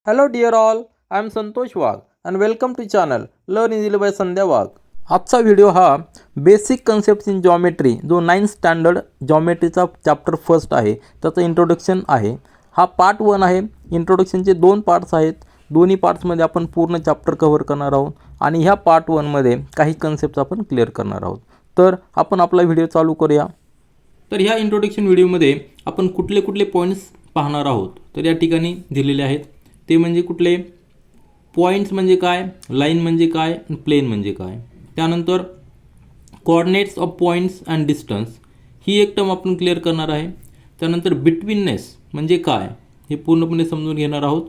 Hello dear all, I am Santosh Wagh and welcome to channel Learn Easily by संध्या वाघ. आजचा video हा basic concepts in geometry जो 9th standard जॉमेट्रीचा chapter first आहे त्याचं introduction आहे. हा part 1 आहे. इंट्रोडक्शनचे 2 parts आहेत. दोन्ही पार्ट्समध्ये आपण पूर्ण चॅप्टर कव्हर करणार आहोत आणि ह्या पार्ट 1 मध्ये काही कन्सेप्ट्स आपण क्लिअर करणार आहोत. तर आपण आपला व्हिडिओ चालू करूया. तर ह्या इंट्रोडक्शन व्हिडिओमध्ये आपण कुठले कुठले पॉईंट्स पाहणार आहोत. तर या ठिकाणी दिलेले आहेत. ते म्हणजे कुठले पॉईंट्स म्हणजे काय, लाईन म्हणजे काय, प्लेन म्हणजे काय. त्यानंतर coordinates of points and distance ही एक टर्म आपण क्लिअर करणार आहे. त्यानंतर बिटवीननेस म्हणजे काय हे पूर्णपणे समजून घेणार आहोत.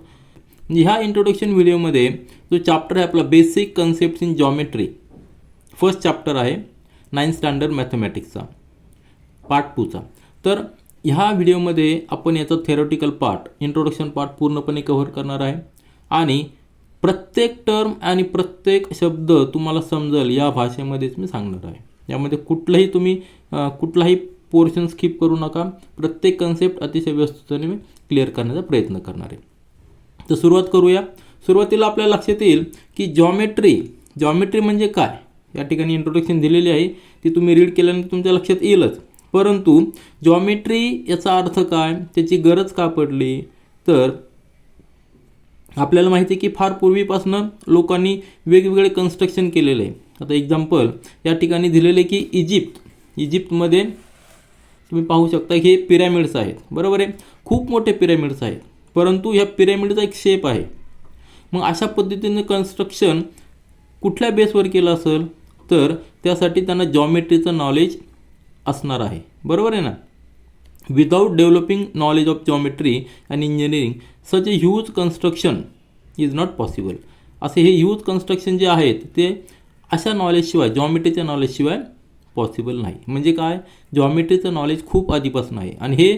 म्हणजे ह्या इंट्रोडक्शन व्हिडिओमध्ये जो चॅप्टर आहे आपला basic concepts in geometry first chapter आहे 9th स्टँडर्ड मॅथमॅटिक्सचा पार्ट 2चा. तर ह्या व्हिडिओमध्ये आपण याचा थेरोटिकल पार्ट इंट्रोडक्शन पार्ट पूर्णपणे कव्हर करणार आहे आणि प्रत्येक टर्म आणि प्रत्येक शब्द तुम्हाला समजेल या भाषेमध्येच मी सांगणार आहे. यामध्ये कुठलाही पोर्शन स्किप करू नका. प्रत्येक कन्सेप्ट अतिशय व्यवस्थितपणे मी क्लिअर करण्याचा प्रयत्न करणार आहे. तर सुरुवात करूया. सुरुवातीला आपल्याला लक्षात येईल की जॉमेट्री म्हणजे काय. या ठिकाणी इंट्रोडक्शन दिलेली आहे ती तुम्ही रीड केल्यानंतर तुमच्या लक्षात येईलच. परंतु जॉमेट्री याचा अर्थ काय, त्याची गरज का पडली, तर आपल्याला माहिती आहे की फार पूर्वीपासून लोकांनी वेगवेगळे कन्स्ट्रक्शन केलेले आहे. आता एक्झाम्पल या ठिकाणी दिलेले की इजिप्तमध्ये तुम्ही पाहू शकता की हे पिरॅमिड्स आहेत. बरोबर आहे, खूप मोठे पिरॅमिड्स आहेत. परंतु ह्या पिरॅमिडचा एक शेप आहे. मग अशा पद्धतीने कन्स्ट्रक्शन कुठल्या बेसवर केलं असेल तर त्यासाठी त्यांना जॉमेट्रीचं नॉलेज असणार आहे. बरोबर आहे ना. Without developing knowledge of geometry and engineering such a huge construction is not possible. असे हे ह्यूज कन्स्ट्रक्शन जे आहेत ते अशा नॉलेजशिवाय, जॉमेट्रीच्या नॉलेजशिवाय पॉसिबल नाही. म्हणजे काय, जॉमेट्रीचं नॉलेज खूप आधीपासून आहे आणि हे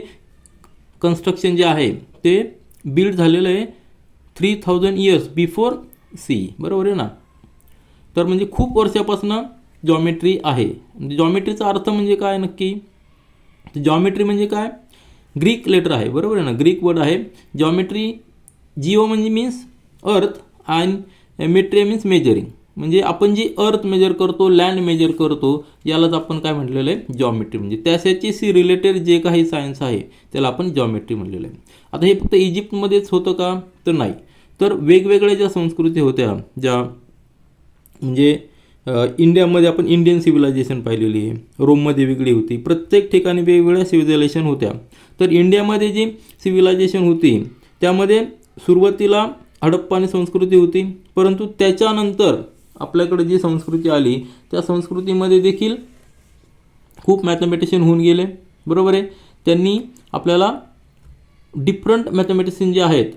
कन्स्ट्रक्शन जे आहे ते बिल्ड झालेलं आहे 3000 इयर्स बिफोर सी. बरोबर आहे ना. तर म्हणजे खूप वर्षापासून जॉमेट्री आहे. जॉमेट्रीचा अर्थ म्हणजे काय नक्की, जॉमेट्री म्हणजे काय, ग्रीक लेटर आहे. बरोबर आहे ना, ग्रीक वर्ड आहे जॉमेट्री. जिओ म्हणजे मीन्स अर्थ आणि मेट्रिया मीन्स मेजरिंग. म्हणजे आपण जी अर्थ मेजर करतो, लँड मेजर करतो, यालाच आपण काय म्हटलेलं आहे, जॉमेट्री. म्हणजे त्याच्याशी रिलेटेड जे काही सायन्स आहे त्याला आपण जॉमेट्री म्हटलेलं आहे. आता हे फक्त इजिप्तमध्येच होतं का, तर नाही. तर वेगवेगळ्या ज्या संस्कृती होत्या, ज्या म्हणजे इंडियामध्ये आपण इंडियन सिव्हिलायझेशन पाहिलेली आहे, रोममध्ये वेगळी होती, प्रत्येक ठिकाणी वेगवेगळ्या सिव्हिलायझेशन होत्या. तर इंडियामध्ये जी सिव्हिलायझेशन होती त्यामध्ये सुरुवातीला हडप्पानी संस्कृती होती. परंतु त्याच्यानंतर आपल्याकडे जी संस्कृती आली त्या संस्कृतीमध्ये देखील खूप मॅथमॅटिशियन होऊन गेले. बरोबर आहे. त्यांनी आपल्याला डिफरंट मॅथमॅटिशियन जे आहेत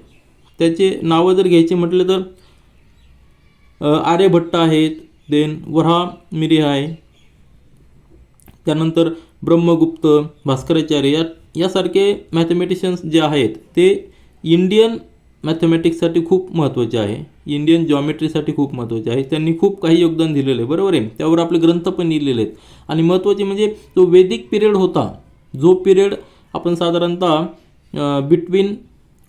त्याचे नावं जर घ्यायचे म्हटलं तर आर्यभट्ट आहेत, देन वराहमिहिर आहे, त्यानंतर ब्रह्मगुप्त, भास्कराचार्य यासारखे मॅथमॅटिशियन्स जे आहेत ते इंडियन मॅथमॅटिक्ससाठी खूप महत्त्वाचे आहे, इंडियन जॉमेट्रीसाठी खूप महत्त्वाचे आहे. त्यांनी खूप काही योगदान दिलेलं आहे. बरोबर आहे. त्यावर आपले ग्रंथ पण लिहिलेले आहेत. आणि महत्त्वाचे म्हणजे जो वैदिक पिरियड होता, जो पिरियड आपण साधारणतः बिटवीन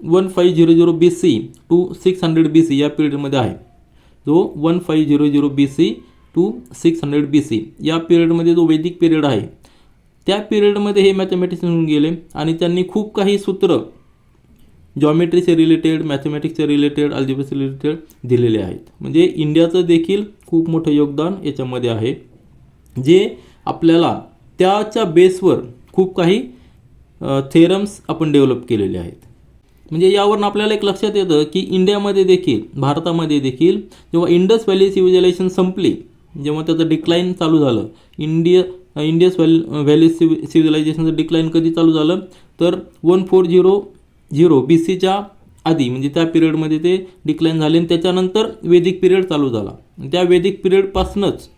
1500 BC टू 600 BC या पिरियडमध्ये आहे. जो 1500 BC टू 600 BC या पिरियडमध्ये जो वैदिक पिरियड आहे त्या पिरियडमध्ये हे मॅथमॅटिशियन होऊन गेले आणि त्यांनी खूप काही सूत्र जॉमेट्रीचे रिलेटेड, मॅथमॅटिक्सचे रिलेटेड, अल्जेब्राचे रिलेटेड दिलेले आहेत. म्हणजे इंडियाचं देखील खूप मोठं योगदान याच्यामध्ये आहे, जे आपल्याला त्याच्या बेसवर खूप काही थेरम्स आपण डेव्हलप केलेले आहेत. म्हणजे यावरून आपल्याला एक लक्षात येतं की इंडियामध्ये देखील, भारतामध्ये देखील जेव्हा इंडस व्हॅली सिव्हिलायझेशन संपली, जेव्हा त्याचं डिक्लाईन चालू झालं, इंडस व्हॅली सिव्हिलायझेशनचं डिक्लाईन कधी चालू झालं तर 1400 BCच्या आधी, म्हणजे त्या पिरियडमध्ये ते डिक्लाईन झाले आणि त्याच्यानंतर वैदिक पिरियड चालू झाला. त्या वैदिक पिरियडपासूनच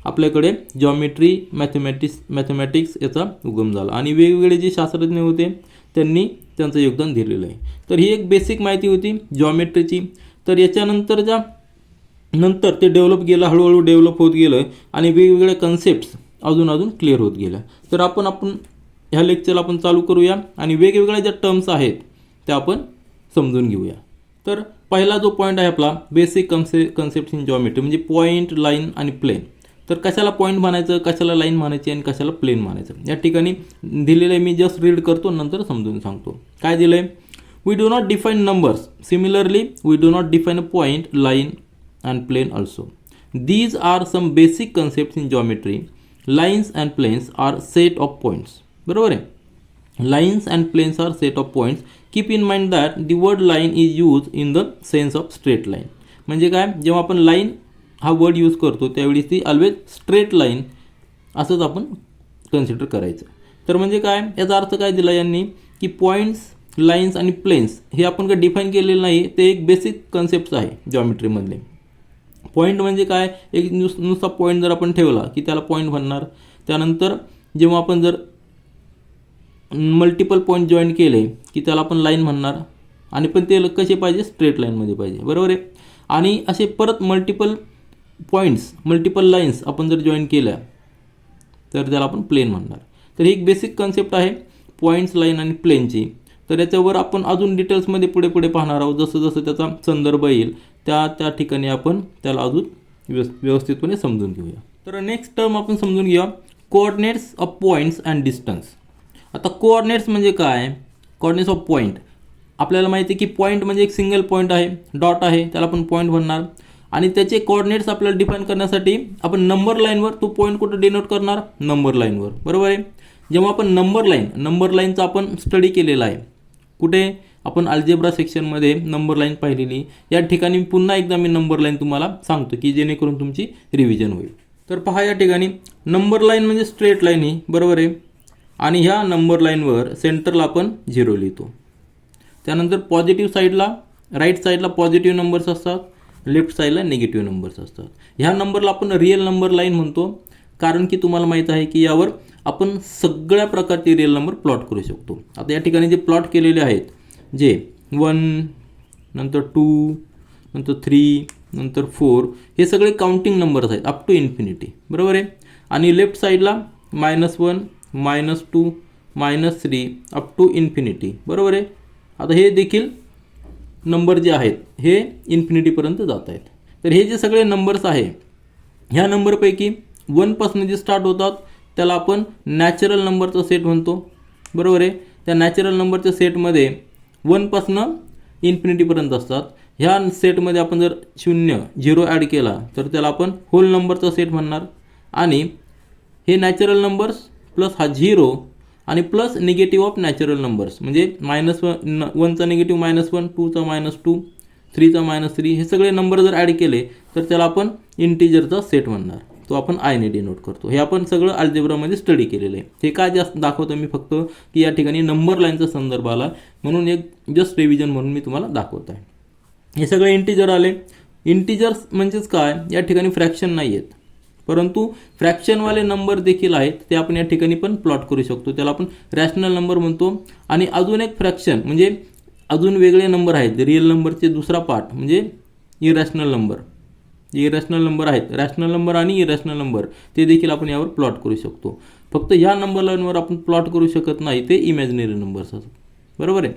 आपल्याकडे जॉमेट्री, मॅथमॅटिक्स याचा उगम झाला आणि वेगवेगळे जे शास्त्रज्ञ होते त्यांनी त्यांचं योगदान दिलेलं आहे. तर ही एक बेसिक माहिती होती जॉमेट्रीची. तर याच्यानंतर नंतर ते डेव्हलप गेलं, हळूहळू डेव्हलप होत गेलं आणि वेगवेगळ्या कन्सेप्ट्स अजून क्लिअर होत गेल्या. तर आपण ह्या लेक्चरला आपण चालू करूया आणि वेगवेगळ्या ज्या टर्म्स आहेत त्या आपण समजून घेऊया. तर पहिला जो पॉईंट आहे आपला बेसिक कन्सेप्ट इन जॉमेट्री म्हणजे पॉईंट, लाईन आणि प्लेन. तर कशाला पॉईंट म्हणायचं, कशाला लाईन म्हणायची आणि कशाला प्लेन म्हणायचं या ठिकाणी दिलेलं आहे. मी जस्ट रीड करतो नंतर समजून सांगतो. काय दिलं आहे? We do not define numbers. Similarly we do not define a point, line and plane also. These are some basic concepts in geometry. Lines and planes are set of points. बरोबर आहे. Lines and planes are set of points. Keep in mind that the word line is used in the sense of straight line. म्हणजे काय, जेव्हा आपण line हा word use करतो त्यावेळी ती ऑलवेज स्ट्रेट लाईन असंच आपण कन्सिडर करायचं. तर म्हणजे काय, याचा अर्थ काय दिला यांनी की पॉईंट्स, लाईन्स आणि प्लेन्स हे आपण काय डिफाईन केलेलं नाही, ते एक बेसिक कन्सेप्ट आहे जॉमेट्रीमधले. पॉईंट म्हणजे काय, एक नुसता पॉईंट जर आपण ठेवला की त्याला पॉईंट म्हणणार. त्यानंतर जेव्हा आपण जर मल्टिपल पॉईंट जॉईन केले की त्याला आपण लाईन म्हणणार. आणि पण ते कसे पाहिजे, स्ट्रेट लाईनमध्ये पाहिजे. बरोबर आहे. आणि असे परत मल्टिपल पॉईंट्स, मल्टिपल लाईन्स आपण जर जॉईन केल्या तर त्याला आपण प्लेन म्हणणार. तर ही एक बेसिक कन्सेप्ट आहे पॉईंट्स, लाईन आणि प्लेनची. तर याच्यावर आपण अजून डिटेल्समध्ये पुढे पुढे पाहणार आहोत. जसं जसं त्याचा संदर्भ येईल त्या ठिकाणी आपण त्याला अजून व्यवस्थितपणे समजून घेऊया. तर नेक्स्ट टर्म आपण समजून घेऊया, coordinates of points and distance. आता कोऑर्डिनेट्स म्हणजे काय, कोऑर्डिनेट्स ऑफ पॉईंट. आपल्याला माहिती आहे की पॉईंट म्हणजे एक सिंगल पॉईंट आहे, डॉट आहे, त्याला आपण पॉईंट म्हणणार. आणि त्याचे कोऑर्डिनेट्स आपल्याला डिफाईन करण्यासाठी आपण नंबर लाईनवर तो पॉईंट कुठं डिनोट करणार, नंबर लाईनवर. बरोबर आहे. जेव्हा आपण नंबर लाईनचा आपण स्टडी केलेला आहे कुठे, आपण अल्जेब्रा सेक्शनमध्ये नंबर लाईन पाहिलेली. या ठिकाणी पुन्हा एकदा मी नंबर लाईन तुम्हाला सांगतो की जेणेकरून तुमची रिव्हिजन होईल. तर पहा, या ठिकाणी नंबर लाईन म्हणजे स्ट्रेट लाईन ही. बरोबर आहे. आणि ह्या नंबर लाईनवर सेंटरला आपण 0 लिहितो. त्यानंतर पॉझिटिव्ह साईडला, राईट साईडला पॉझिटिव्ह नंबर्स असतात, लेफ्ट साईडला निगेटिव्ह नंबर्स असतात. ह्या नंबरला आपण रिअल नंबर लाईन म्हणतो, कारण की तुम्हाला माहीत आहे की यावर आपण सगळ्या प्रकारचे रिअल नंबर प्लॉट करू शकतो. आता या ठिकाणी जे प्लॉट केलेले आहेत, जे 1, नंतर 2, नंतर 3, नंतर 4, हे सगळे काउंटिंग नंबर्स आहेत अप टू इन्फिनिटी. बरोबर आहे. आणि लेफ्ट साईडला -1, -2, -3 अप टू इन्फिनिटी. बरोबर आहे. आता हे देखील नंबर जे आहेत हे इन्फिनिटीपर्यंत जात आहेत. तर हे जे सगळे नंबर्स आहे, ह्या नंबरपैकी 1 पासून जे स्टार्ट होतात त्याला आपण नॅचरल नंबरचा सेट म्हणतो. बरोबर आहे. त्या नॅचरल नंबरच्या सेटमध्ये 1 पासून इन्फिनिटीपर्यंत असतात. ह्या सेटमध्ये आपण जर 0 ॲड केला तर त्याला आपण होल नंबरचा सेट म्हणणार. आणि हे नॅचरल नंबर्स प्लस हा 0 आणि plus negative of natural numbers म्हणजे -1चा निगेटिव्ह -1, 2चा -2, 3चा -3, हे सगळे नंबर जर ॲड केले तर त्याला आपण इंटिजरचा सेट म्हणणार. तो आपण आयने डिनोट करतो. हे आपण सगळं अल्जेब्रामध्ये स्टडी केलेलं आहे. हे काय जास्त दाखवतो मी फक्त की या ठिकाणी नंबर लाईनचा संदर्भ आला म्हणून एक जस्ट रिव्हिजन म्हणून मी तुम्हाला दाखवत आहे. हे सगळे इंटिजर आले. इंटिजर्स म्हणजेच काय, या ठिकाणी फ्रॅक्शन नाही आहेत, परंतु फ्रॅक्शनवाले नंबर देखील आहेत. ते आपण या ठिकाणी पण प्लॉट करू शकतो. त्याला आपण रॅशनल नंबर म्हणतो. आणि अजून एक फ्रॅक्शन म्हणजे अजून वेगळे नंबर आहेत. रिअल नंबरचे दुसरा पार्ट म्हणजे इरॅशनल नंबर. इरॅशनल नंबर आहेत, रॅशनल नंबर आणि इरॅशनल नंबर, ते देखील आपण यावर प्लॉट करू शकतो. फक्त ह्या नंबर लाईनवर आपण प्लॉट करू शकत नाही, ते इमॅजिनरी नंबर्स असतात. बरोबर आहे.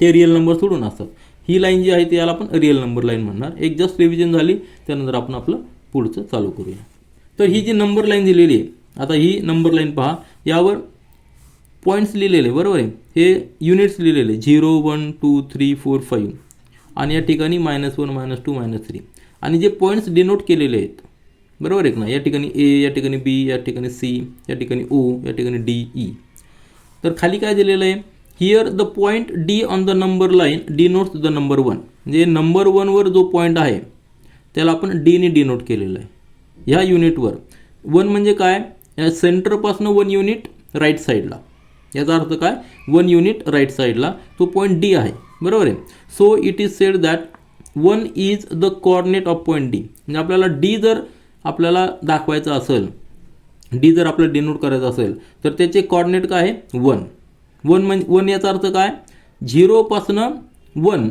ते रिअल नंबर सोडून असतात. ही लाईन जी आहे ती याला आपण रिअल नंबर लाईन म्हणणार. एक जस्ट रिव्हिजन झाली, त्यानंतर आपण आपलं पुढचं चालू करूया. तर ही जी नंबर लाईन दिलेली आहे, आता ही नंबर लाईन पहा, यावर पॉईंट्स लिहिलेले. बरोबर आहे. हे युनिट्स लिहिलेले 0, 1, 2, 3, 4, 5 आणि या ठिकाणी -1, -2, -3 आणि जे पॉईंट्स डिनोट केलेले आहेत. बरोबर आहे ना. या ठिकाणी A, या ठिकाणी B, या ठिकाणी C, या ठिकाणी O, या ठिकाणी D, E. तर खाली काय दिलेलं आहे, here the point D on the number line denotes the number 1. म्हणजे नंबर 1वर जो पॉईंट आहे त्याला आपण D ने डिनोट केलेलं आहे. ह्या युनिटवर 1 म्हणजे काय, या सेंटरपासून 1 युनिट राईट साईडला. याचा अर्थ काय, 1 युनिट राईट साईडला तो पॉईंट D आहे. बरोबर आहे. So it is said that 1 is the coordinate of point D. म्हणजे आपल्याला D जर आपल्याला दाखवायचं असेल, D जर आपल्याला डिनोट करायचं असेल तर त्याचे कोऑर्डिनेट काय आहे, 1 म्हणजे 1 याचा अर्थ काय, 0 पासून 1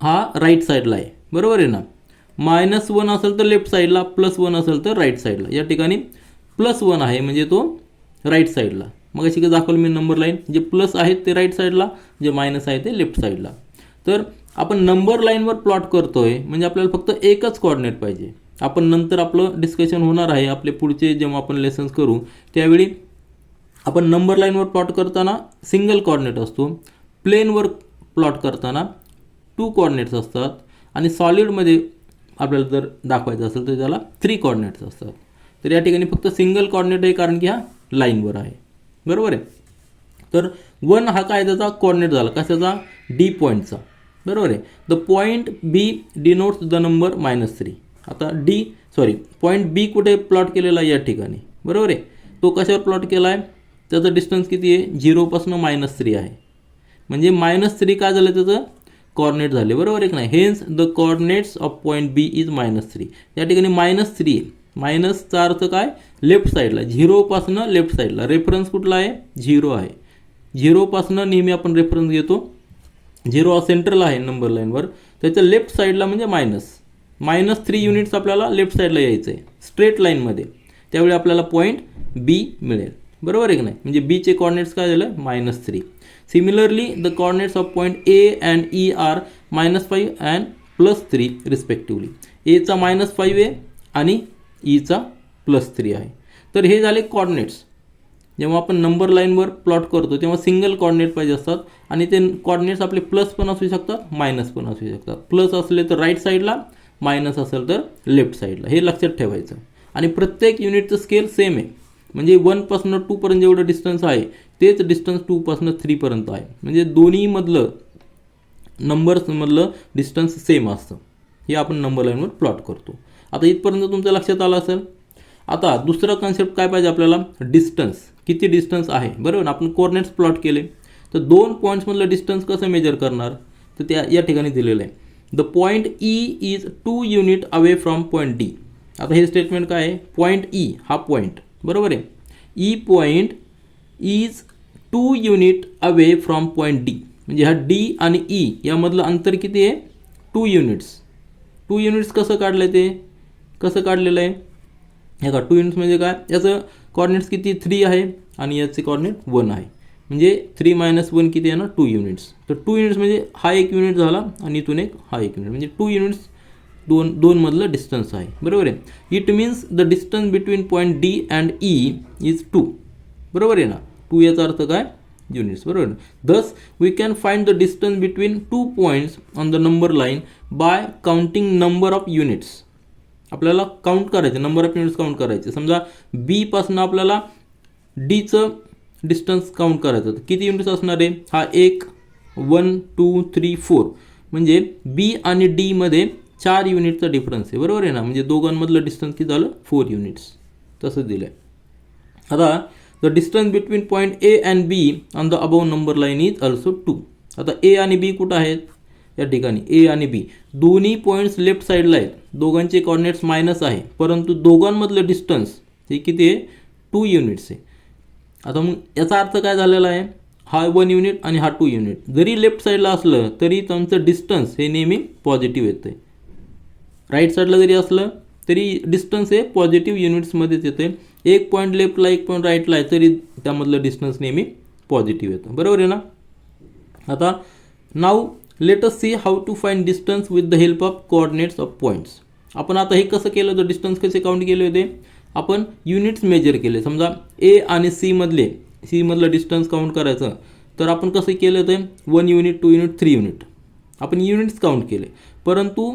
हा राईट साईडला आहे. बरोबर आहे ना. -1 असेल तर लेफ्ट साईडला, +1 असेल तर राईट साईडला. या ठिकाणी +1 आहे म्हणजे तो राईट साईडला. मग अशी काय दाखवलं मी नंबर लाईन, जे प्लस आहेत ते राईट साईडला, जे मायनस आहे ते लेफ्ट साईडला. तर आपण नंबर लाईनवर प्लॉट करतोय म्हणजे आपल्याला फक्त एकच कोऑर्डिनेट पाहिजे. आपण नंतर आपलं डिस्कशन होणार आहे, आपले पुढचे जेव्हा आपण लेसन्स करू त्यावेळी आपण नंबर लाईनवर प्लॉट करताना सिंगल कोऑर्डिनेट असतो, प्लेनवर प्लॉट करताना 2 कोऑर्डिनेट्स असतात आणि सॉलिडमध्ये आपल्याला जर दाखवायचं असेल तर त्याला 3 कोऑर्डिनेट्स असतात. तर या ठिकाणी फक्त सिंगल कोऑर्डिनेट आहे कारण की हा लाईनवर आहे. बरोबर आहे. तर 1 हा काय त्याचा कोऑर्डिनेट झाला, कशाचा, डी पॉईंटचा. बरोबर आहे. The point B denotes the number -3. आता पॉईंट बी कुठे प्लॉट केलेला आहे, या ठिकाणी. बरोबर आहे. तो कशावर प्लॉट केला आहे, त्याचा डिस्टन्स किती आहे, 0 पासून -3 आहे. म्हणजे -3 काय झालं, त्याचं कोऑर्डिनेट झाले. बरोबर आहे की नाही. Hence the coordinates of point B is -3. या ठिकाणी -3 आहे. मायनसचा अर्थ काय, लेफ्ट साईडला, 0 पासून लेफ्ट साईडला. रेफरन्स कुठला आहे, 0 आहे. 0 पासून नेहमी आपण रेफरन्स घेतो. 0 हा सेंट्रल आहे नंबर लाईनवर, त्याच्या लेफ्ट साईडला म्हणजे -3 युनिट्स आपल्याला लेफ्ट साईडला यायचं आहे स्ट्रेट लाईनमध्ये. त्यावेळी आपल्याला पॉईंट बी मिळेल. बरोबर आहे की नाही. म्हणजे बीचे कोऑर्डिनेट्स काय झालं, -3. Similarly the coordinates of point A and E are -5 and +3 respectively. एचा -5 आहे आणि ईचा +3 आहे. तर हे झाले कोऑर्डिनेट्स. जेव्हा आपण नंबर लाईनवर प्लॉट करतो तेव्हा सिंगल कोऑर्डिनेट पाहिजे असतात आणि ते कोऑर्डिनेट्स आपले प्लस पण असू शकतात, मायनस पण असू शकतात. प्लस असले तर राईट साईडला, मायनस असेल तर लेफ्ट साईडला. हे लक्षात ठेवायचं. आणि प्रत्येक युनिटचं स्केल सेम आहे. म्हणजे 1 पासून 2 पर्यंत जेवढं डिस्टन्स आहे तेच डिस्टन्स 2 पासून 3 पर्यंत आहे. म्हणजे दोन्हीमधलं नंबर्समधलं डिस्टन्स सेम असतं. हे आपण नंबर लाईनवर प्लॉट करतो. आता इथपर्यंत तुमच्या लक्षात आलं असेल. आता दुसरा कन्सेप्ट काय पाहिजे आपल्याला, डिस्टन्स. किती डिस्टन्स आहे. बरोबर. आपण कोऑर्डिनेट्स प्लॉट केले तर 2 पॉईंट्समधलं डिस्टन्स कसं मेजर करणार, तर त्या या ठिकाणी दिलेलं आहे. The point E is 2 unit away from point D. आता हे स्टेटमेंट काय आहे, पॉईंट ई हा पॉईंट. बरोबर आहे. E point is 2 unit away from point D. म्हणजे हा डी आणि ई यामधलं अंतर किती आहे, 2 युनिट्स. 2 युनिट्स कसं काढलं आहे, ते कसं काढलेलं आहे हे का. 2 युनिट्स म्हणजे काय, याचं कोऑर्डिनेट्स किती, 3 आहे आणि याचे कोऑर्डिनेट 1 आहे. म्हणजे 3 - 1 किती आहे ना, 2 युनिट्स. तर 2 युनिट्स म्हणजे हा 1 युनिट झाला आणि इथून एक हा 1 युनिट. म्हणजे 2 युनिट्स दोन मधलं डिस्टन्स आहे. बरोबर आहे. It means the distance between point D and E is 2. बरोबर आहे ना. 2 याचा अर्थ काय, युनिट्स. बरोबर. Thus we can find the distance between 2 points on the number line by counting number of units. आपल्याला काउंट करायचे, नंबर ऑफ युनिट्स काउंट करायचे. समजा बी पासून आपल्याला डीचं डिस्टन्स काउंट करायचं, तर किती युनिट्स असणार आहे, हा 1 1 2 3 4. म्हणजे बी आणि डी मध्ये 4 युनिटचा डिफरन्स आहे. बरोबर आहे ना. म्हणजे दोघांमधलं डिस्टन्स किती झालं, 4 युनिट्स. तसं दिलं आहे. आता the distance between point A and be on the above number line is also 2. आता ए आणि बी कुठं आहेत, या ठिकाणी ए आणि बी दोन्ही पॉईंट्स लेफ्ट साईडला आहेत. दोघांचे कोऑर्डिनेट्स मायनस आहे, परंतु दोघांमधलं डिस्टन्स हे किती आहे, 2 युनिट्स आहे. आता मग याचा अर्थ काय झालेला आहे, हा 1 युनिट आणि हा 2 युनिट जरी लेफ्ट साईडला असलं तरी त्यांचं डिस्टन्स हे नेहमी पॉझिटिव्ह येतं आहे. राईट साईडला जरी असलं तरी डिस्टन्स हे पॉझिटिव्ह युनिट्समध्येच येते. एक पॉईंट लेफ्टला एक पॉईंट राईटला आहे तरी त्यामधलं डिस्टन्स नेहमी पॉझिटिव्ह येतं. बरोबर आहे ना. आता now let us see how to find distance with the help of coordinates of points. आपण आता हे कसं केलं होतं, डिस्टन्स कसे काउंट केले होते, आपण युनिट्स मेजर केले. समजा ए आणि सी मधलं डिस्टन्स काउंट करायचं तर आपण कसं केलं होतं, 1 युनिट 2 युनिट 3 युनिट आपण युनिट्स काउंट केले. परंतु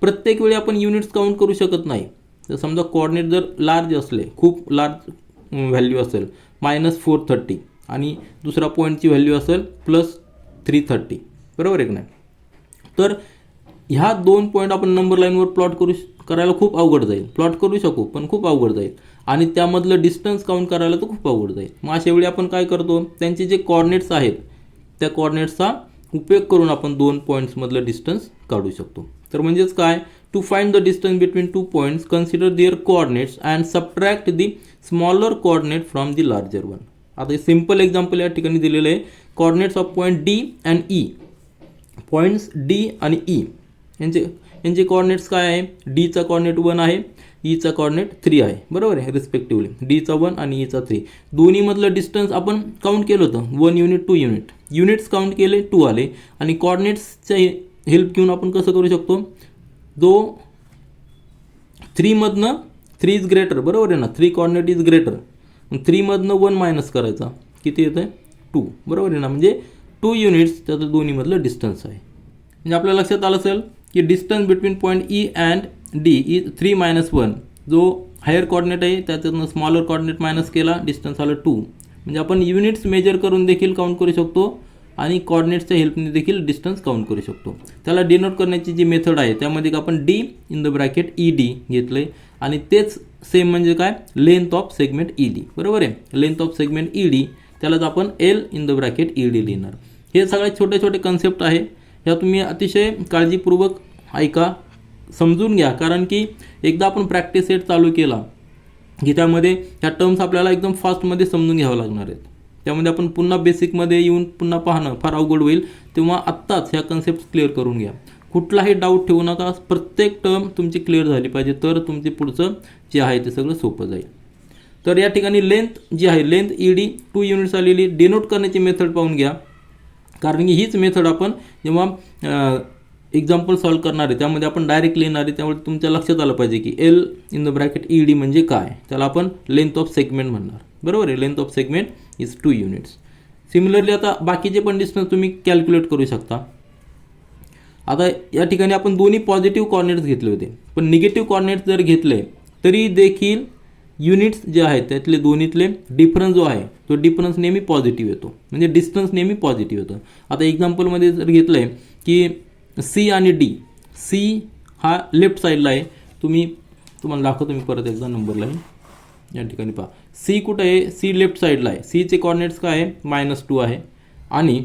प्रत्येक वेळी आपण युनिट्स काउंट करू शकत नाही. तर समजा कोऑर्डिनेट जर लार्ज असले, खूप लार्ज व्हॅल्यू असेल -430 आणि दुसरा पॉईंटची व्हॅल्यू असेल +330. बरोबर आहे की नाही. तर ह्या 2 पॉईंट आपण नंबर लाईनवर प्लॉट करायला खूप अवघड जाईल. प्लॉट करू शकू पण खूप अवघड जाईल आणि त्यामधलं डिस्टन्स काउंट करायला तर खूप अवघड जाईल. मग अशा वेळी आपण काय करतो, त्यांचे जे कोऑर्डिनेट्स आहेत त्या कोऑर्डिनेट्सचा उपयोग करून आपण 2 पॉईंट्समधलं डिस्टन्स काढू शकतो. तर म्हणजेच काय, to find the distance between 2 points consider their coordinates and subtract the smaller coordinate from the larger one. आता सिम्पल एक्झाम्पल या ठिकाणी दिलेलं आहे. Coordinates of point D and E. Points D आणि ई यांचे कोऑर्डिनेट्स काय आहे, डीचा कोऑर्डिनेट 1 आहे, ईचा कोऑर्डिनेट 3 आहे. बरोबर आहे. रिस्पेक्टिवली डीचा 1 आणि ईचा 3. दोन्हीमधलं डिस्टन्स आपण काउंट केलं होतं, 1 युनिट 2 युनिट. युनिट्स काउंट केले 2 आले आणि कोऑर्डिनेट्सच्या हेल्प घेऊन आपण कसं करू शकतो, जो 3 मधनं 3 इज ग्रेटर, बरोबर आहे ना, 3 कॉर्डिनेट इज ग्रेटर, 3 मधनं 1 मायनस करायचा, किती येतं 2, बरोबर आहे ना, म्हणजे 2 युनिट्स त्याचं दोन्हीमधलं डिस्टन्स आहे. म्हणजे आपल्या लक्षात आलं असेल की distance between point E and D is 3 - 1. जो हायर कॉर्डिनेट आहे त्याच्यातनं स्मॉलर कॉर्डिनेट मायनस केला, डिस्टन्स आलं 2. म्हणजे आपण युनिट्स मेजर करून देखील काउंट करू शकतो आणि कॉर्डिनेट्सच्या हेल्पने देखील डिस्टन्स काउंट करू शकतो. त्याला डिनोट करण्याची जी मेथड आहे त्यामध्ये आपण D in the bracket E D घेतलं आहे आणि तेच सेम म्हणजे काय, length of segment E D, बरोबर आहे. Length of segment E D त्यालाच आपण L in the bracket E D लिहिणार. हे सगळे छोटे छोटे कन्सेप्ट आहे, ह्या तुम्ही अतिशय काळजीपूर्वक ऐका, समजून घ्या, कारण की एकदा आपण प्रॅक्टिस सेट चालू केला की त्यामध्ये ह्या टर्म्स आपल्याला एकदम फास्टमध्ये समजून घ्यावं लागणार आहेत. त्यामध्ये आपण पुन्हा बेसिकमध्ये येऊन पुन्हा पाहणं फार अवघड होईल. तेव्हा आत्ताच ह्या कन्सेप्ट क्लिअर करून घ्या. कुठलाही डाऊट ठेवू नका, प्रत्येक टर्म तुमची क्लिअर झाली पाहिजे, तर तुमचे पुढचं जे आहे ते सगळं सोपं जाईल. तर या ठिकाणी लेंथ जी आहे, लेंथ ई डी 2 युनिट्स आलेली, डिनोट करण्याची मेथड पाहून घ्या, कारण की हीच मेथड आपण जेव्हा एक्झाम्पल सॉल्व करणार आहे त्यामध्ये आपण डायरेक्ट लिहिणार आहे. त्यामुळे तुमच्या लक्षात आलं पाहिजे की L in the bracket E D म्हणजे काय, त्याला आपण लेंथ ऑफ सेगमेंट म्हणणार, बरोबर आहे. Length of segment is 2 units. Similarly आता बाकीचे पण डिस्टन्स तुम्ही कॅल्क्युलेट करू शकता. आता या ठिकाणी आपण दोन्ही पॉझिटिव्ह कॉर्डिनेट्स घेतले होते, पण निगेटिव्ह कॉर्डिनेट्स जर घेतले तरी देखील युनिट्स जे आहेत त्यातले दोन्हीतले डिफरन्स जो आहे तो डिफरन्स नेहमी पॉझिटिव्ह येतो, म्हणजे डिस्टन्स नेहमी पॉझिटिव्ह येतं. आता एक्झाम्पलमध्ये जर घेतलं आहे की सी आणि डी, सी हा लेफ्ट साईडला आहे, तुम्हाला दाखवतो मी परत एकदा नंबर लाईन. या ठिकाणी पहा, सी कुठं आहे, सी लेफ्ट साईडला आहे, सीचे कॉर्डिनेट्स काय आहे -2 आहे आणि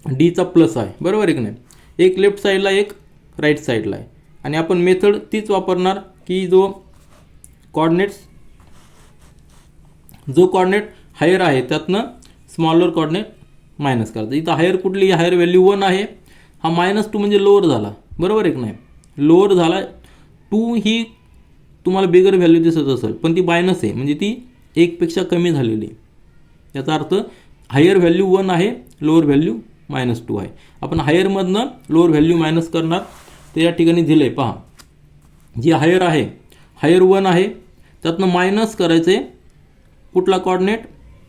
डीचा प्लस आहे, बरोबर आहे की नाही. एक लेफ्ट साईडला एक राईट साईडला आहे आणि आपण मेथड तीच वापरणार की जो कॉर्डिनेट हायर आहे त्यातनं स्मॉलर कॉर्डिनेट मायनस करायचं. इथं हायर कुठली, हायर व्हॅल्यू 1 आहे, हा -2 म्हणजे लोअर झाला, बरोबर आहे की नाही, लोअर झाला. 2 ही तुम्हाला बिगर व्हॅल्यू दिसत असेल पण ती मायनस आहे, म्हणजे ती 1 पेक्षा कमी झालेली आहे. याचा अर्थ हायर व्हॅल्यू 1 आहे, लोअर व्हॅल्यू -2 आहे. आपण हायरमधनं लोअर व्हॅल्यू मायनस करणार, ते या ठिकाणी दिलं आहे पहा. जी हायर आहे, हायर 1 आहे, त्यातनं मायनस करायचे कुठला कॉर्डिनेट,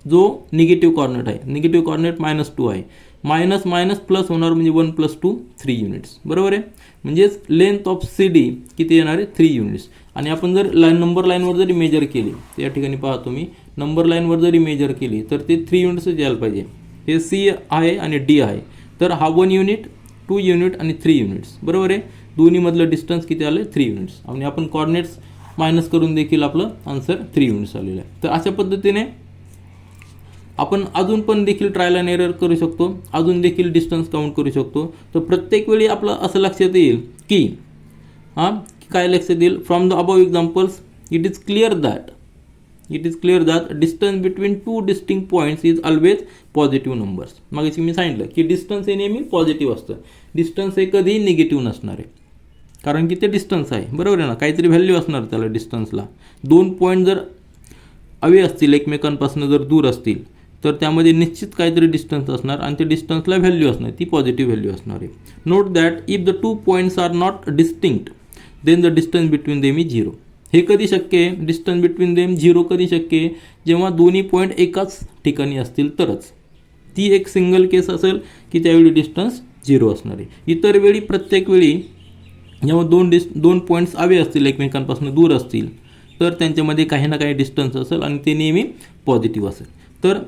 जो निगेटिव्ह कॉर्डिनेट आहे, निगेटिव्ह कॉर्डिनेट -2 आहे, मायनस मायनस प्लस होणार म्हणजे 1 + 2 3 युनिट्स, बरोबर आहे. म्हणजेच लेंथ ऑफ सी डी किती येणार आहे 3 युनिट्स. आणि आपण जर नंबर लाईनवर जरी मेजर केली, तर या ठिकाणी पहा तुम्ही, नंबर लाईनवर जरी मेजर केली तर ते 3 युनिट्सच यायला पाहिजे. हे सी आहे आणि डी आहे, तर हा 1 युनिट 2 युनिट आणि 3 युनिट्स, बरोबर आहे. दोन्हीमधलं डिस्टन्स किती आलं 3 युनिट्स. आणि आपण कॉर्डिनेट्स मायनस करून देखील आपलं आन्सर 3 युनिट्स आलेलं आहे. तर अशा पद्धतीने आपण अजून पण देखील ट्रायल अँड एरर करू शकतो, अजून देखील डिस्टन्स काउंट करू शकतो. तर प्रत्येक वेळी आपलं असं लक्षात येईल की काय लक्षात येईल, from the above examples it is clear that distance between 2 distinct points is always positive numbers. मागाशी मी सांगितलं की डिस्टन्स हे नेहमी पॉझिटिव्ह असतं, डिस्टन्स हे कधीही निगेटिव्ह नसणार आहे, कारण की ते डिस्टन्स आहे, बरोबर आहे ना. काहीतरी व्हॅल्यू असणार त्याला डिस्टन्सला. 2 पॉईंट जर अवे असतील, एकमेकांपासून जर दूर असतील, तर त्यामध्ये निश्चित काहीतरी डिस्टन्स असणार आणि ते डिस्टन्सला व्हॅल्यू असणार, ती पॉझिटिव्ह व्हॅल्यू असणार आहे. Note that if the 2 points are not distinct then the distance between them is 0. हे कधी शक्य आहे, डिस्टन्स बिटवीन देम 0 कधी शक्य आहे, जेव्हा दोन्ही पॉईंट एकाच ठिकाणी असतील तरच. ती एक सिंगल केस असेल की त्यावेळी डिस्टन्स 0 असणार आहे. इतर वेळी प्रत्येक वेळी जेव्हा दोन पॉईंट्स अवे असतील, एकमेकांपासून दूर असतील, तर त्यांच्यामध्ये काही ना काही डिस्टन्स असेल आणि ते नेहमी पॉझिटिव्ह असेल. तर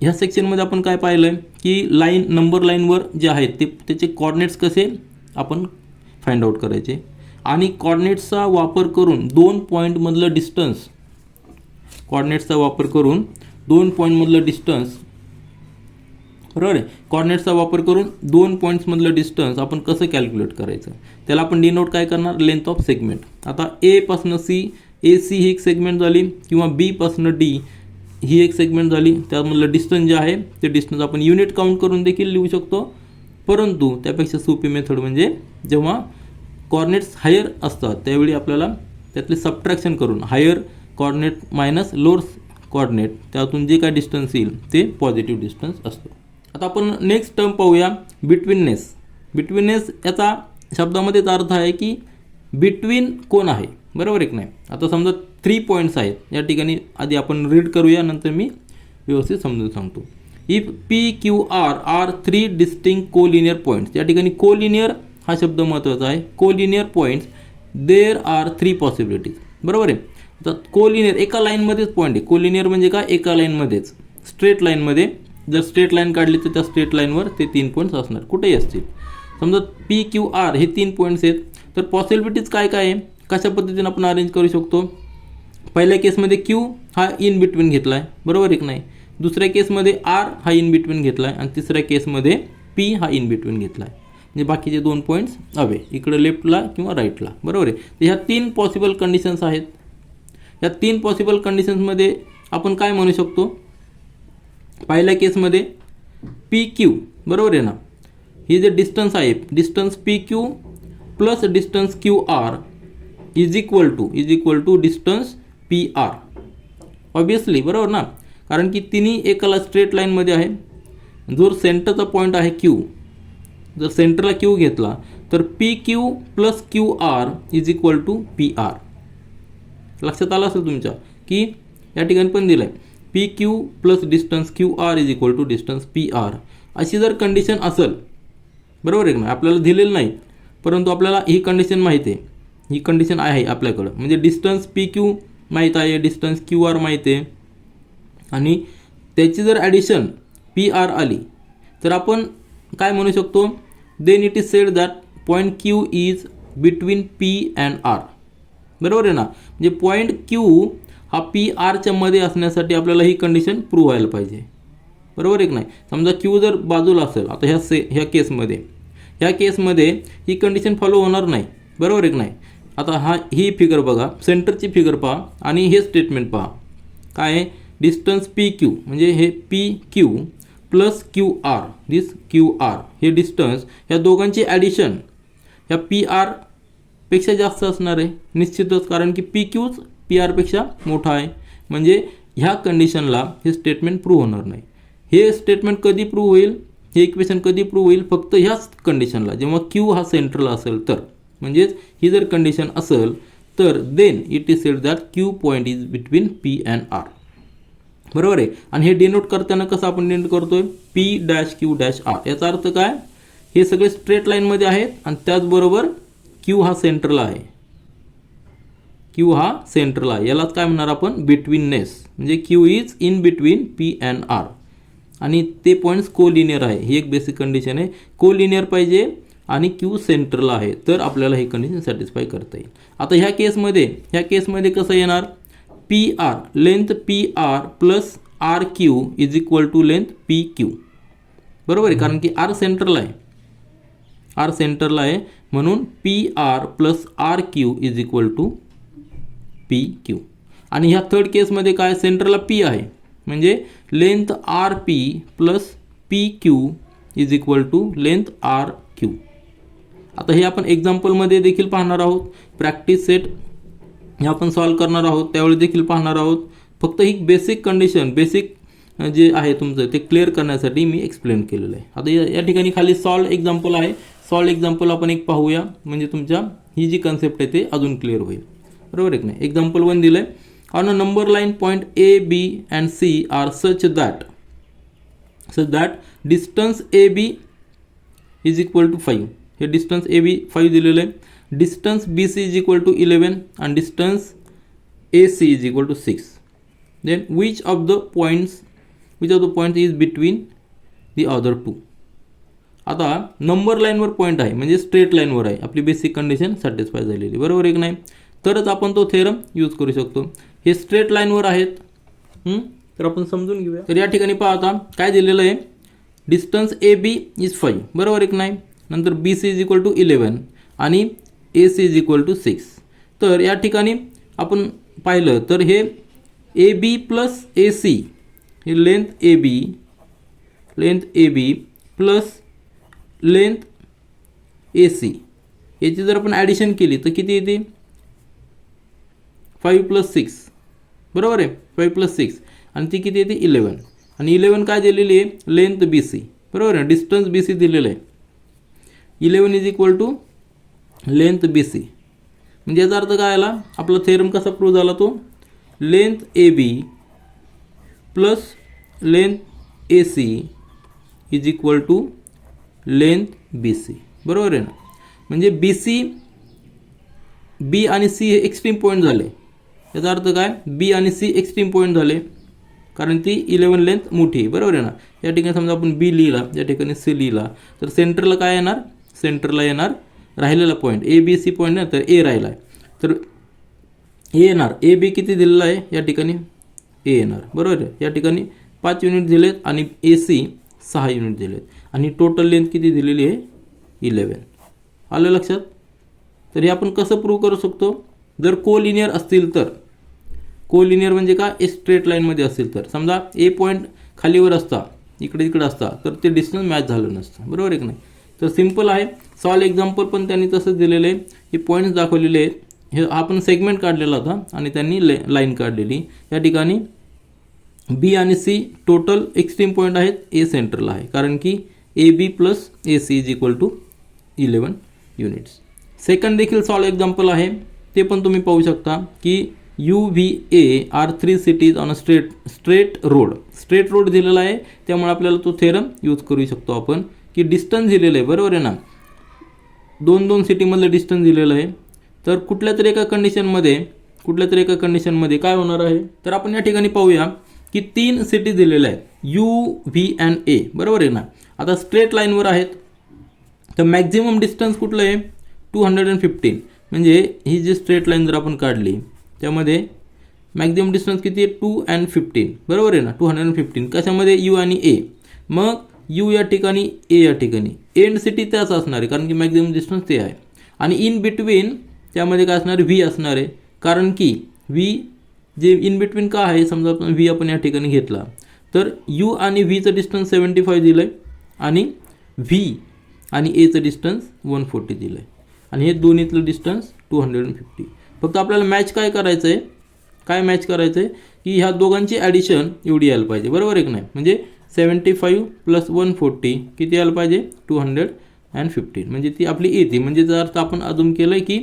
ह्या सेक्शनमध्ये आपण काय पाहिलं आहे की नंबर लाईनवर जे आहेत त्याचे कॉर्डिनेट्स कसे आपण फाइंड आउट करायचे आणि कॉर्डिनेट्सचा वापर करून 2 पॉईंटमधलं डिस्टन्स, बरोबर आहे, कॉर्डिनेट्सचा वापर करून 2 पॉईंट्समधलं डिस्टन्स आपण कसं कॅल्क्युलेट करायचं, त्याला आपण डिनोट काय करणार, लेंथ ऑफ सेगमेंट. आता ए पासून सी, ए सी ही एक सेगमेंट झाली, किंवा बी पासून डी ही एक सेगमेंट झाली. त्यामधलं डिस्टन्स जे आहे ते डिस्टन्स आपण युनिट काउंट करून देखील लिहू शकतो, परंतु त्यापेक्षा सोपी मेथड म्हणजे जेव्हा कॉर्डिनेट्स हायर असतात त्यावेळी आपल्याला त्यातले सबट्रॅक्शन करून higher coordinate minus lower coordinate, त्यातून जे काय डिस्टन्स येईल ते पॉझिटिव्ह डिस्टन्स असतो. आता आपण नेक्स्ट टर्म पाहूया, बिटवीननेस. बिटवीननेस याचा शब्दामध्येच अर्थ आहे की बिटवीन कोण आहे, बरोबर आहे की नाही. आता समजा 3 पॉईंट्स आहेत या ठिकाणी, आधी आपण रीड करूया, नंतर मी व्यवस्थित समजून सांगतो. If P Q R are 3 distinct collinear points, या ठिकाणी कोलिनियर हा शब्द महत्त्वाचा आहे. Collinear points there are 3 possibilities, बरोबर आहे. तर कोलिनियर एका लाईनमध्येच पॉईंट आहे. कोलिनियर म्हणजे काय, एका लाईनमध्येच, स्ट्रेट लाईनमध्ये. जर स्ट्रेट लाईन काढली तर त्या स्ट्रेट लाईनवर ते 3 पॉईंट्स असणार, कुठेही असतील. समजा पी क्यू आर हे 3 पॉईंट्स आहेत, तर पॉसिबिलिटीज काय काय आहे, कशा पद्धतीने आपण अरेंज करू शकतो. पहिल्या केसमध्ये क्यू हा इन बिटवीन घेतला आहे, बरोबर आहे की नाही. दुसऱ्या केसमध्ये आर हा इन बिटवीन घेतला आहे आणि तिसऱ्या केसमध्ये पी हा इन बिटवीन घेतला आहे. म्हणजे बाकीचे 2 पॉईंट्स हवे इकडे लेफ्टला किंवा राईटला, बरोबर आहे. तर ह्या 3 पॉसिबल कंडिशन्स आहेत. या 3 पॉसिबल कंडिशन्समध्ये आपण काय म्हणू शकतो. पहिल्या केसमध्ये पी क्यू, बरोबर आहे ना, ही जे डिस्टन्स आहे, distance P Q plus distance Q R is equal to distance P R. Obviously, बरोबर ना, कारण की तिन्ही एकाला स्ट्रेट लाईनमध्ये आहे. जो सेंटरचा पॉईंट आहे क्यू, जर सेंटरला क्यू घेतला तर P Q plus Q R is equal to P R. लक्षात आलं असेल तुमच्या की या ठिकाणी पण दिलं आहे P Q plus distance Q R is equal to distance P R. अशी जर कंडिशन असेल, बरोबर आहे की नाही, आपल्याला दिलेलं नाही परंतु आपल्याला ही कंडिशन माहिती आहे, ही कंडिशन आहे आपल्याकडं. म्हणजे डिस्टन्स पी क्यू माहीत आहे, डिस्टन्स क्यू आर माहीत आहे आणि त्याची जर ॲडिशन पी आर आली तर आपण काय म्हणू शकतो, then it is said that point Q is between P and R. बरोबर आहे ना, म्हणजे पॉईंट क्यू हा पी आरच्या मध्ये असण्यासाठी आपल्याला ही कंडिशन प्रूव्ह व्हायला पाहिजे, बरोबर आहे की नाही. समजा क्यू जर बाजूला असेल, आता ह्या केसमध्ये ही कंडिशन फॉलो होणार नाही, बरोबर आहे की नाही. आता ही फिगर बघा, सेंटरची फिगर पहा आणि हे स्टेटमेंट पहा. काय आहे, डिस्टन्स पी क्यू म्हणजे हे P Q plus Q R, this Q R, हे डिस्टन्स, ह्या दोघांची ॲडिशन ह्या पी आरपेक्षा जास्त असणार आहे निश्चितच, कारण की पी क्यूच पी आरपेक्षा मोठा आहे. म्हणजे ह्या कंडिशनला हे स्टेटमेंट प्रूव्ह होणार नाही. हे स्टेटमेंट कधी प्रूव्ह होईल, हे इक्वेशन कधी प्रूव्ह होईल, फक्त ह्याच कंडिशनला, जेव्हा क्यू हा सेंट्रल असेल तर. म्हणजेच ही जर कंडिशन असेल तर then it is said that Q point is between P and R, बरोबर आहे. आणि हे डिनोट करताना कसं आपण डिनोट करतोय, P dash Q dash R. याचा अर्थ काय, हे सगळे स्ट्रेट लाईनमध्ये आहेत आणि त्याचबरोबर क्यू हा सेंट्रल आहे, यालाच काय म्हणणार आपण, बिटवीननेस. म्हणजे Q is in between P and R आणि ते पॉईंट्स कोलिनियर आहे. ही एक बेसिक कंडिशन आहे, कोलिनियर पाहिजे आणि क्यू सेंट्रल आहे तर आपल्याला ही कंडिशन सॅटिस्फाय करता येईल. आता ह्या केसमध्ये कसं येणार, P R, length P R plus R Q is equal to length P Q, बरोबर आहे. कारण की आर सेंटरला आहे म्हणून P R plus R Q is equal to P Q. आणि ह्या थर्ड केसमध्ये काय, सेंटरला पी आहे म्हणजे length R P plus P Q is equal to length R Q. आता हे आपण एक्झाम्पलमध्ये देखील पाहणार आहोत, प्रॅक्टिस सेट हे आपण सॉल्व करणार आहोत त्यावेळी देखील पाहणार आहोत. फक्त ही बेसिक कंडिशन, बेसिक जे आहे तुमचं ते क्लिअर करण्यासाठी मी एक्सप्लेन केलेलं आहे. आता या ठिकाणी खाली सॉल्व एक्झाम्पल आहे, सॉल्व एक्झाम्पल आपण एक पाहूया म्हणजे तुमच्या ही जी कन्सेप्ट आहे ते अजून क्लिअर होईल, बरोबर आहे की नाही. एक्झाम्पल 1 दिलं आहे, on a number line point A B and C are such that distance A B is equal to 5. हे डिस्टन्स ए बी 5 दिलेलं आहे, distance B C is equal to 11 आणि distance A C is equal to 6. Then which of the points is between the other two. आता number लाईनवर point आहे म्हणजे straight लाईनवर आहे, आपली बेसिक कंडिशन सॅटिस्फाय झालेली, बरोबर आहे की नाही. तरच आपण तो थेरम यूज करू शकतो. हे स्ट्रेट लाईनवर आहेत, तर आपण समजून घेऊया. तर या ठिकाणी पहा आता काय दिलेलं आहे, डिस्टन्स ए बी इज 5, बरोबर आहे की नाही. नंतर B C is equal to 11 आणि A C is equal to 6. तर या ठिकाणी आपण पाहिलं तर हे A B plus A C, हे length A B plus length A C, याची जर आपण ॲडिशन केली तर किती येते, 5 + 6, बरोबर आहे. 5 + 6 आणि ती किती येते 11. आणि 11 काय दिलेली आहे, लेंथ बी सी, बरोबर आहे. डिस्टन्स बी सी दिलेलं आहे, 11 is equal to length B C. म्हणजे याचा अर्थ काय आला, आपला थेरम कसा प्रूव्ह झाला तो, length A B plus length A C is equal to length B C. बरोबर आहे ना. म्हणजे बी सी, बी आणि सी हे एक्स्ट्रीम पॉईंट झाले. याचा अर्थ काय, बी आणि सी एक्स्ट्रीम पॉईंट झाले कारण ती 11 लेंथ मोठी आहे. बरोबर आहे ना. या ठिकाणी समजा आपण बी लिहिला, या ठिकाणी सी लिहिला, तर सेंटरला काय येणार, सेंटरला येणार राहिलेला point A B C point नाही तर ए राहिला आहे, तर ए येणार. ए बी किती दिलेला आहे, या ठिकाणी ए येणार. बरोबर आहे. या ठिकाणी 5 युनिट दिलेत आणि ए सी 6 युनिट दिलेत आणि टोटल लेंथ किती दिलेली आहे, 11. आलं लक्षात. तर हे आपण कसं प्रूव्ह करू शकतो, जर कोलिनियर असतील तर. कोलिनियर म्हणजे काय, ए स्ट्रेट लाईनमध्ये असतील तर. समजा ए पॉईंट खालीवर असता, इकडे इकडे असता, तर ते डिस्टन्स मॅच झालं नसतं. बरोबर आहे की नाही. तर सिम्पल आहे. सॉल्व एक्झाम्पल पण त्यांनी तसंच दिलेलं आहे. हे पॉईंट्स दाखवलेले आहेत. हे आपण सेगमेंट काढलेला होता आणि त्यांनी लाईन काढलेली. या ठिकाणी बी आणि सी टोटल एक्स्ट्रीम पॉईंट आहेत, ए सेंटरला आहे कारण की A B plus A C is equal to 11 units. Second देखील सॉल्व एक्झाम्पल आहे, ते पण तुम्ही पाहू शकता की UVA are 3 cities on a straight road. Straight road दिलेला आहे, त्यामुळे आपल्याला तो थेरम यूज करू शकतो आपण की डिस्टन्स दिलेलं आहे. बरोबर आहे ना. 2 सिटीमधलं डिस्टन्स दिलेलं आहे. तर कुठल्या तरी एका कंडिशनमध्ये काय होणार आहे, तर आपण या ठिकाणी पाहूया की 3 सिटी दिलेल्या आहेत, U, V and A. बरोबर आहे ना. आता स्ट्रेट लाईनवर आहेत, तर मॅक्झिमम डिस्टन्स कुठलं आहे, 215. म्हणजे ही जी स्ट्रेट लाईन जर आपण काढली, त्यामध्ये मॅक्झिमम डिस्टन्स किती आहे, 2 and 15. बरोबर आहे ना. 215 कशामध्ये, U आणि A. मग U या ठिकाणी, A या ठिकाणी, एंड सिटी त्याच असणार आहे कारण की मॅक्झिमम डिस्टन्स ते आहे. आणि इन बिटवीन त्यामध्ये काय असणार, V असणार आहे कारण की V जे इन बिटवीन का आहे, समजा आपण V आपण या ठिकाणी घेतला, तर U आणि Vचं डिस्टन्स 75 दिलं आहे आणि V आणि Aचं डिस्टन्स 140 दिलं आहे आणि हे दोन्हीतलं डिस्टन्स 250. फक्त आपल्याला मॅच काय करायचं आहे, की ह्या दोघांची ॲडिशन एवढी यायला पाहिजे. बरोबर आहे की नाही. म्हणजे 75 + 140 किती यायला पाहिजे, 215. म्हणजे ती आपली येते. म्हणजे जर अर्थ आपण अजून केलं आहे की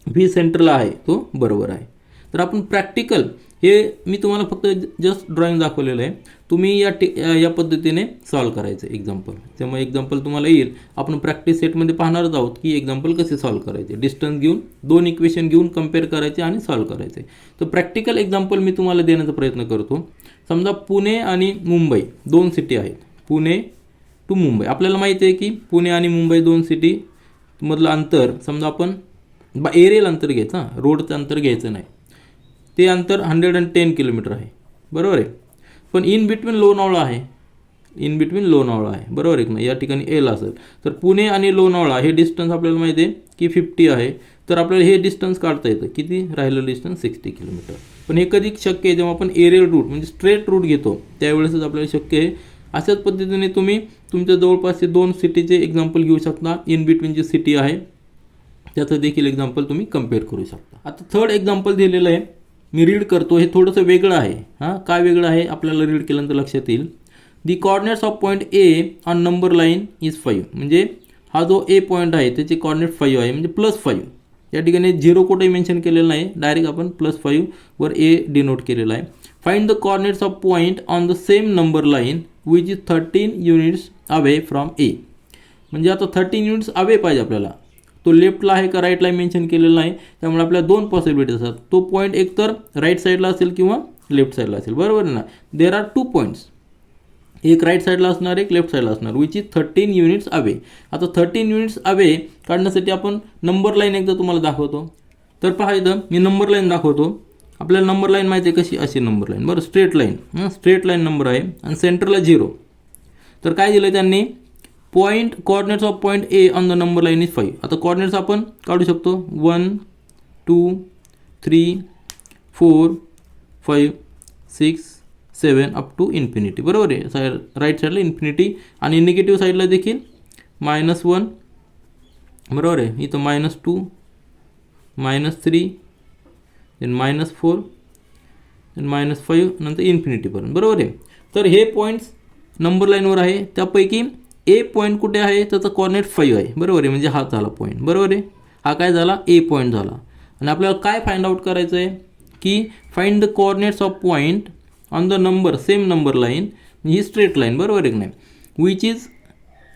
व्ही सेंटरला आहे, तो बरोबर आहे. तर आपण प्रॅक्टिकल, हे मी तुम्हाला फक्त जस्ट ड्रॉइंग दाखवलेलं आहे, तुम्ही या पद्धतीने सॉल्व करायचं एक्झाम्पल. त्यामुळे एक्झाम्पल तुम्हाला येईल. आपण प्रॅक्टिस सेटमध्ये पाहणारच आहोत की एक्झाम्पल कसे सॉल्व करायचे. डिस्टन्स घेऊन 2 इक्वेशन घेऊन कम्पेअर करायचे आणि सॉल्व करायचे. तर प्रॅक्टिकल एक्झाम्पल मी तुम्हाला देण्याचा प्रयत्न करतो. समजा पुणे आणि मुंबई 2 सिटी आहेत. पुणे टू मुंबई. आपल्याला माहिती आहे की पुणे आणि मुंबई 2 सिटीमधलं अंतर, समजा आपण एरियल अंतर घ्यायचं, रोडचं अंतर घ्यायचं नाही. ते अंतर 110 किलोमीटर आहे. बरोबर आहे. पण इन बिटवीन लोणावळा आहे. बरोबर आहे की नाही. या ठिकाणी एल असेल, तर पुणे आणि लोणावळा हे डिस्टन्स आपल्याला माहिती आहे की 50 आहे. तर आपल्याला हे डिस्टन्स काढता येतं. किती राहिलं डिस्टन्स, 60 किलोमीटर. पण हे कधी शक्य आहे, जेव्हा आपण एरियल रूट म्हणजे स्ट्रेट रूट घेतो त्यावेळेसच आपल्याला शक्य आहे. अशाच पद्धतीने तुम्ही तुमच्या जवळपासचे 2 सिटीचे एक्झाम्पल घेऊ शकता. इन बिटवीन जी सिटी आहे त्याचं देखील एक्झाम्पल तुम्ही कम्पेअर करू शकता. आता थर्ड एक्झाम्पल दिलेलं आहे, मी रीड करतो. हे थोडंसं वेगळं आहे. काय वेगळं आहे आपल्याला रीड केल्यानंतर लक्षात येईल. The coordinates of point A on number line is 5. म्हणजे हा जो ए पॉईंट आहे त्याचे कॉर्डिनेट 5 आहे, म्हणजे +5. या ठिकाणी 0 कुठेही मेन्शन केलेलं नाही, डायरेक्ट आपण +5 वर ए डिनोट केलेला आहे. Find the coordinates of point on the same number line which is 13 units away from A. म्हणजे आता 13 युनिट्स अवे पाहिजे आपल्याला. तो लेफ्टला आहे का राईटला मेन्शन केलेला आहे, त्यामुळे आपल्याला 2 पॉसिबिलिटी असतात. तो पॉईंट एक तर राईट साईडला असेल किंवा लेफ्ट साईडला असेल. बरोबर आहे ना. देर आर 2 पॉईंट्स, एक राईट साईडला असणार, एक लेफ्ट साईडला असणार, विच इज 13 युनिट्स अवे. आता 13 युनिट्स अवे काढण्यासाठी आपण नंबर लाईन एकदा तुम्हाला दाखवतो. तर पहा इथं मी नंबर लाईन दाखवतो. आपल्याला नंबर लाईन माहिती आहे कशी, अशी नंबर लाईन. बरं, स्ट्रेट लाईन नंबर आहे आणि सेंटरला 0. तर काय दिलं त्यांनी, coordinates of point A on the number line is 5. आता coordinates आपण काढू शकतो 1 2 3 4 5 6 7 अप टू इन्फिनिटी. बरोबर आहे. राईट साईडला इन्फिनिटी आणि निगेटिव्ह साईडला देखील -1. बरोबर आहे. इथं -2 -3 देन -4 देन -5 नंतर इन्फिनिटीपर्यंत. बरोबर आहे. तर हे पॉईंट्स नंबर लाईनवर आहे. त्यापैकी ए पॉईंट कुठे आहे, त्याचा कोऑर्डिनेट 5 आहे, बरोबर आहे. म्हणजे हा झाला पॉईंट, बरोबर आहे. हा काय झाला, ए पॉईंट झाला. आणि आपल्याला काय फाइंड आउट करायचं आहे की find the coordinates of point on the number same number line, ही स्ट्रेट लाईन, बरोबर आहे की नाही. Which is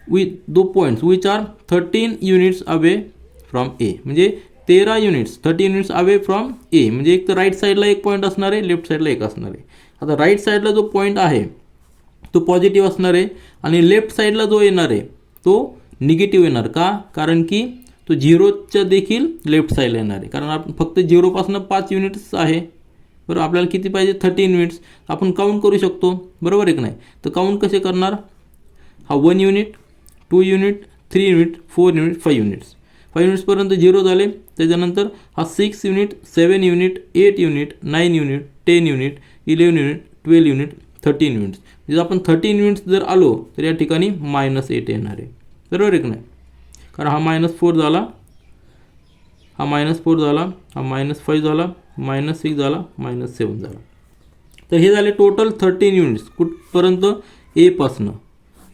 with two points which are 13 units away from A. म्हणजे 13 units 13 units away from A. म्हणजे एक तर राईट साईडला एक पॉईंट असणार आहे, लेफ्ट साईडला एक असणार आहे. आता राईट साईडला जो पॉईंट आहे तो पॉझिटिव्ह असणार आहे आणि लेफ्ट साईडला जो येणार आहे तो निगेटिव्ह येणार. का, कारण की तो 0च्या देखील लेफ्ट साईडला येणार आहे. कारण आपण फक्त 0पासून 5 युनिट्स आहे, बरोबर. आपल्याला किती पाहिजे, 13 युनिट्स. आपण काउंट करू शकतो, बरोबर आहे की नाही. तर काउंट कसे करणार, हा 1 unit 2 unit 3 unit 4 unit 5 units. 5 युनिट्सपर्यंत 0 झाले. त्याच्यानंतर हा 6 unit 7 unit 8 unit 9 unit 10 unit 11 unit 12 unit 13 units. जर आपण 13 युनिट्स जर आलो तर या ठिकाणी -8 येणार आहे, बरोबर आहे की नाही. कारण हा -4 झाला, हा -4 झाला, हा -5 झाला, -6 झाला, -7 झाला. तर हे झाले टोटल 13 युनिट्स. कुठपर्यंत, ए पासनं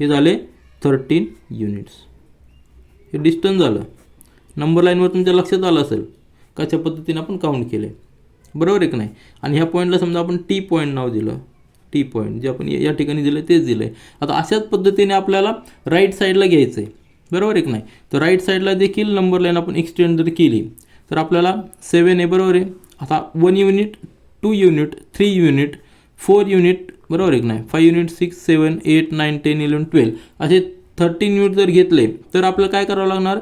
हे झाले 13 युनिट्स. हे डिस्टन्स झालं. नंबर लाईनवर तुमच्या लक्षात आलं असेल कशा पद्धतीने आपण काउंट केले, बरोबर आहे की नाही. आणि ह्या पॉईंटला समजा आपण टी पॉईंट नाव दिलं, टी पॉईंट जे आपण या ठिकाणी दिलं तेच दिलं आहे. आता अशाच पद्धतीने आपल्याला राईट साईडला घ्यायचं आहे, बरोबर आहे की नाही. तर राईट साईडला देखील नंबर लाईन आपण एक्सटेंड जर केली तर आपल्याला 7 आहे, बरोबर आहे. आता 1 युनिट 2 युनिट 3 युनिट 4 युनिट, बरोबर आहे की नाही. 5 युनिट 6 7 8 9 10 11 12 असे 13 युनिट जर घेतले तर आपल्याला काय करावं लागणार,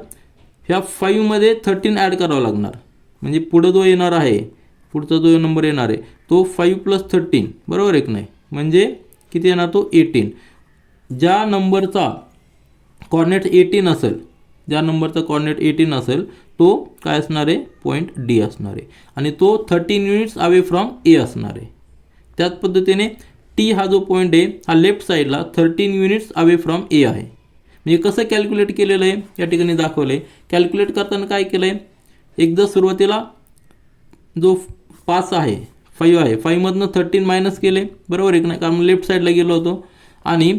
ह्या 5मध्ये 13 ॲड करावं लागणार. म्हणजे पुढं जो येणार आहे, पुढचा जो नंबर येणार आहे तो 5 + 13, बरोबर आहे की नाही. म्हणजे किती येणार, तो 18. ज्या नंबरचा कॉर्डिनेट 18 असेल, ज्या नंबरचा कॉर्डिनेट 18 असेल तो काय असणार आहे, पॉईंट डी असणार आहे. आणि तो 13 युनिट्स अवे फ्रॉम ए असणार आहे. त्याच पद्धतीने टी हा जो पॉईंट आहे हा लेफ्ट साईडला 13 युनिट्स अवे फ्रॉम ए आहे. म्हणजे कसं कॅल्क्युलेट केलेलं आहे या ठिकाणी दाखवलं आहे. कॅल्क्युलेट करताना काय केलं आहे, एकदा सुरुवातीला जो 5 आहे 5 आहे 5मधनं 13 मायनस केले, बरोबर आहे की नाही. कारण लेफ्ट साईडला गेलो होतो आणि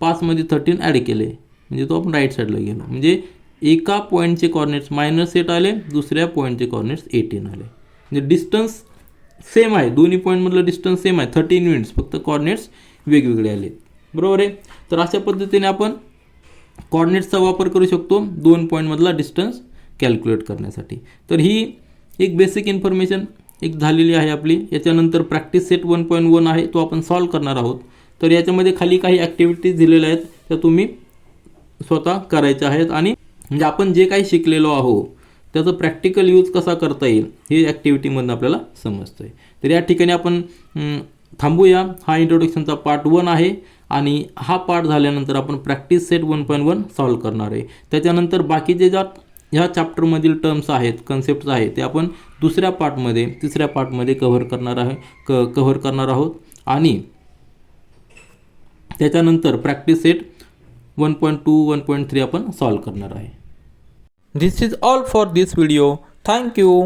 5मध्ये 13 ॲड केले, म्हणजे तो आपण राईट साईडला गेलो. म्हणजे एका पॉईंटचे कॉर्डिनेट्स -8 आले, दुसऱ्या पॉईंटचे कॉर्डिनेट्स 18 आले. म्हणजे डिस्टन्स सेम आहे, दोन्ही पॉईंटमधलं डिस्टन्स सेम आहे 13 युनिट्स, फक्त कॉर्डिनेट्स वेगवेगळे आले, बरोबर आहे. तर अशा पद्धतीने आपण कॉर्डिनेट्सचा वापर करू शकतो 2 पॉईंटमधला डिस्टन्स कॅल्क्युलेट करण्यासाठी. तर ही एक बेसिक इन्फॉर्मेशन एक झालेली आहे आपली. याच्यानंतर प्रॅक्टिस सेट 1.1 आहे, तो आपण सॉल्व करणार आहोत. तर याच्यामध्ये खाली काही ॲक्टिव्हिटीज दिलेल्या आहेत त्या तुम्ही स्वतः करायच्या आहेत. आणि म्हणजे आपण जे काही शिकलेलो आहोत त्याचं प्रॅक्टिकल यूज कसा करता येईल हे ॲक्टिव्हिटीमधून आपल्याला समजतं आहे. तर या ठिकाणी आपण थांबूया. हा इंट्रोडक्शनचा पार्ट 1 आहे आणि हा पार्ट झाल्यानंतर आपण प्रॅक्टिस सेट 1.1 सॉल्व करणार आहे. त्याच्यानंतर बाकीचे ज्या ह्या चॅप्टरमधील टर्म्स आहेत, कन्सेप्ट्स आहेत ते आपण दुसऱ्या पार्टमध्ये तिसऱ्या पार्टमध्ये कव्हर करणार आहोत. आणि त्याच्यानंतर प्रॅक्टिस सेट 1.2 1.3 आपण सॉल्व करणार आहे. This is all for this video. Thank you.